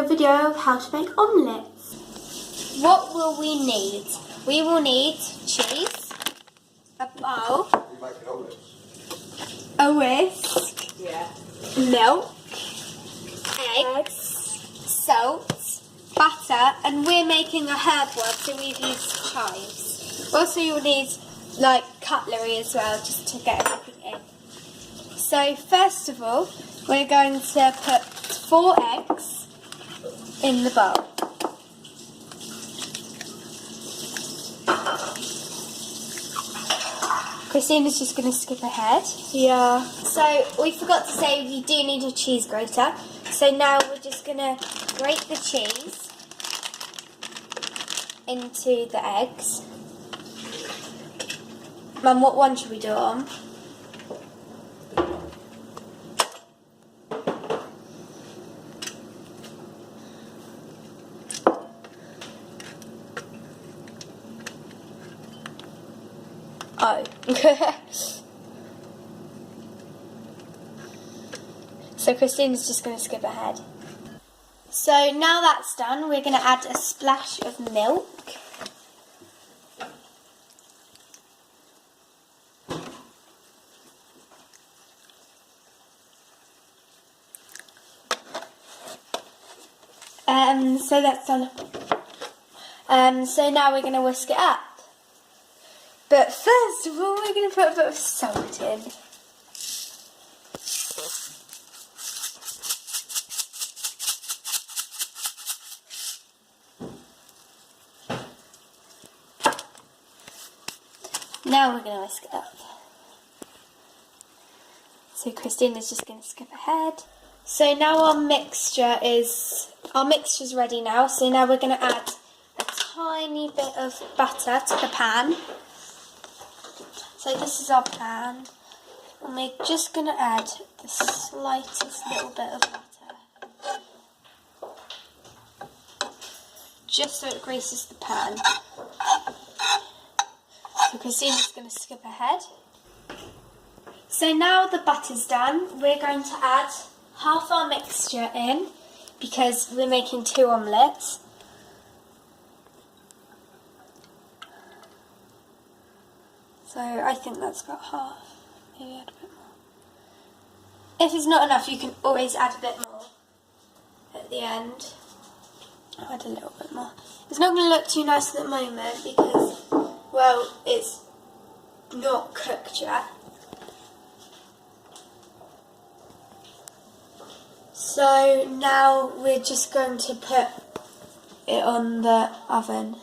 a video of how to make omelettes. What will we need? We will need cheese, a bowl, a whisk, milk, eggs, salt, butter, and we're making a herb one, so we've used chives. Also, you'll need like cutlery as well, just to get everything in. So first of all, we're going to put 4 eggs in the bowl. Christina's just going to skip ahead. Yeah. So we forgot to say we do need a cheese grater. So now we're just going to grate the cheese into the eggs. Mum, what one should we do it on? Oh. So Christina's just going to skip ahead. So now that's done, we're going to add a splash of milk. So that's done. So now we're going to whisk it up. But first of all, we're going to put a bit of salt in. Now we're going to whisk it up. So Christina's just going to skip ahead. So now our mixture's ready now. So now we're going to add a tiny bit of butter to the pan. So this is our pan, and we're just going to add the slightest little bit of butter, just so it greases the pan. So Christina's going to skip ahead. So now the butter's done, we're going to add half our mixture in, because we're making 2 omelettes. So I think that's about half. Maybe add a bit more. If it's not enough, you can always add a bit more at the end. I'll add a little bit more. It's not going to look too nice at the moment because, well, it's not cooked yet. So now we're just going to put it on the oven.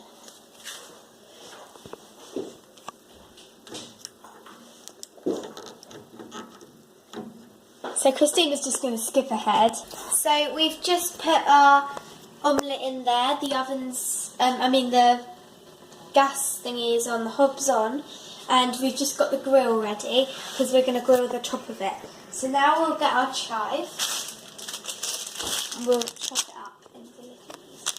So Christina's just going to skip ahead. So we've just put our omelette in there. The oven's, the gas thingy is on, the hob's on. And we've just got the grill ready because we're going to grill the top of it. So now we'll get our chive. And we'll chop it up into little pieces.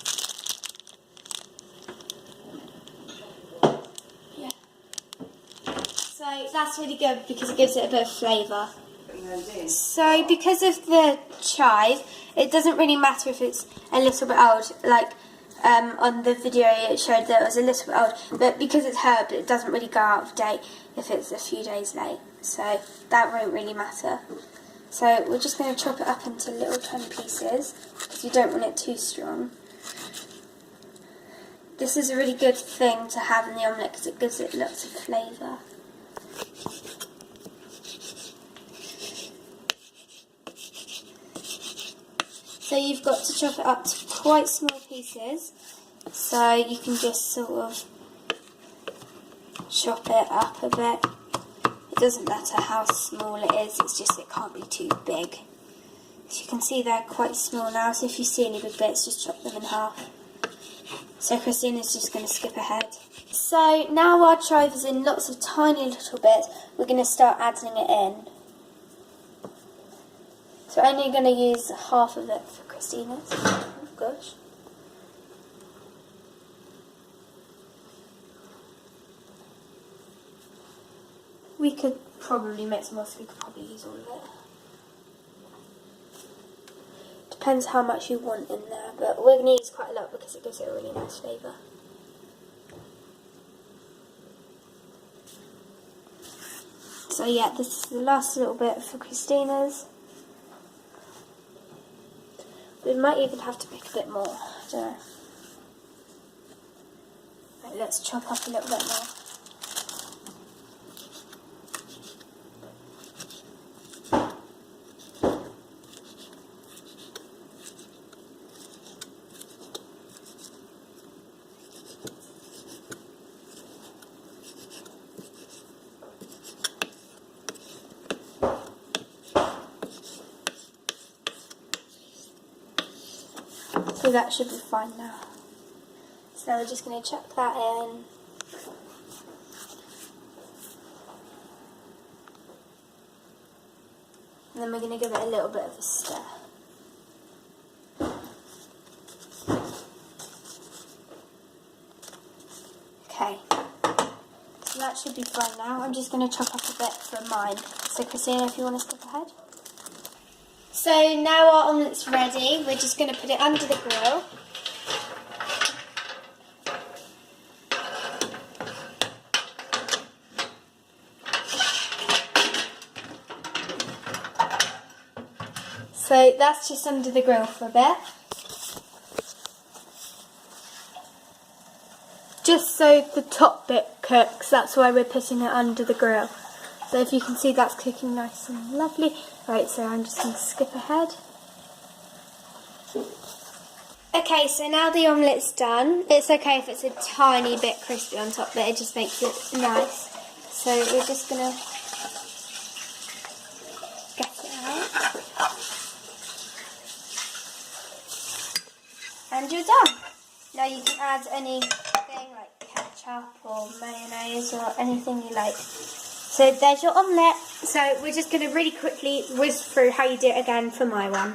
Yeah. So that's really good because it gives it a bit of flavour. So because of the chive, it doesn't really matter if it's a little bit old, like on the video it showed that it was a little bit old, but because it's herb it doesn't really go out of date if it's a few days late, so that won't really matter. So we're just going to chop it up into little tiny pieces because we don't want it too strong. This is a really good thing to have in the omelette because it gives it lots of flavour. So you've got to chop it up to quite small pieces, so you can just sort of chop it up a bit. It doesn't matter how small it is, it's just it can't be too big. As you can see they're quite small now, so if you see any big bits, just chop them in half. So Christina's just going to skip ahead. So now our chive is in lots of tiny little bits, we're going to start adding it in. So I'm only going to use half of it for Christina's. Oh gosh. We could probably make some more, so we could probably use all of it. Depends how much you want in there, but we're going to use quite a lot because it gives it a really nice flavour. So yeah, this is the last little bit for Christina's. We might even have to make a bit more, I don't know. Right, let's chop up a little bit more. So that should be fine now. So we're just going to chuck that in. And then we're going to give it a little bit of a stir. Okay. So that should be fine now. I'm just going to chop up a bit for mine. So Christina, if you want to skip ahead. So now our omelette's ready. We're just going to put it under the grill. So that's just under the grill for a bit. Just so the top bit cooks, that's why we're putting it under the grill. So if you can see, that's cooking nice and lovely. Right, so I'm just going to skip ahead. Okay, so now the omelette's done. It's okay if it's a tiny bit crispy on top, but it just makes it nice. So we're just going to get it out. And you're done. Now you can add anything like ketchup or mayonnaise or anything you like. So there's your omelette. So we're just going to really quickly whiz through how you do it again for my one.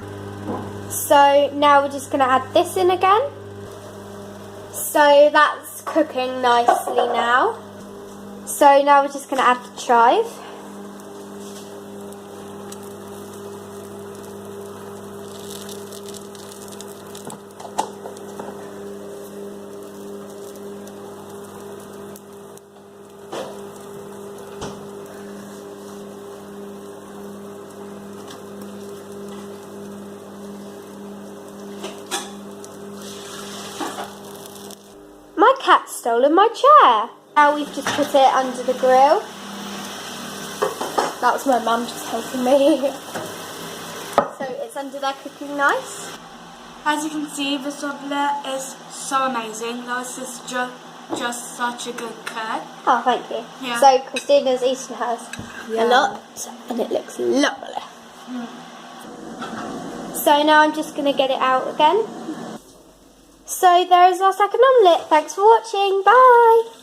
So now we're just going to add this in again. So that's cooking nicely now. So now we're just going to add the chive. My cat's stolen my chair. Now we've just put it under the grill. That was my mum just helping me. So it's under there cooking nice. As you can see, this omelette is so amazing. This is just such a good cook. Oh, thank you. Yeah. So Christina's eaten hers a lot, and it looks lovely. So now I'm just going to get it out again. So there is our second omelette. Thanks for watching. Bye.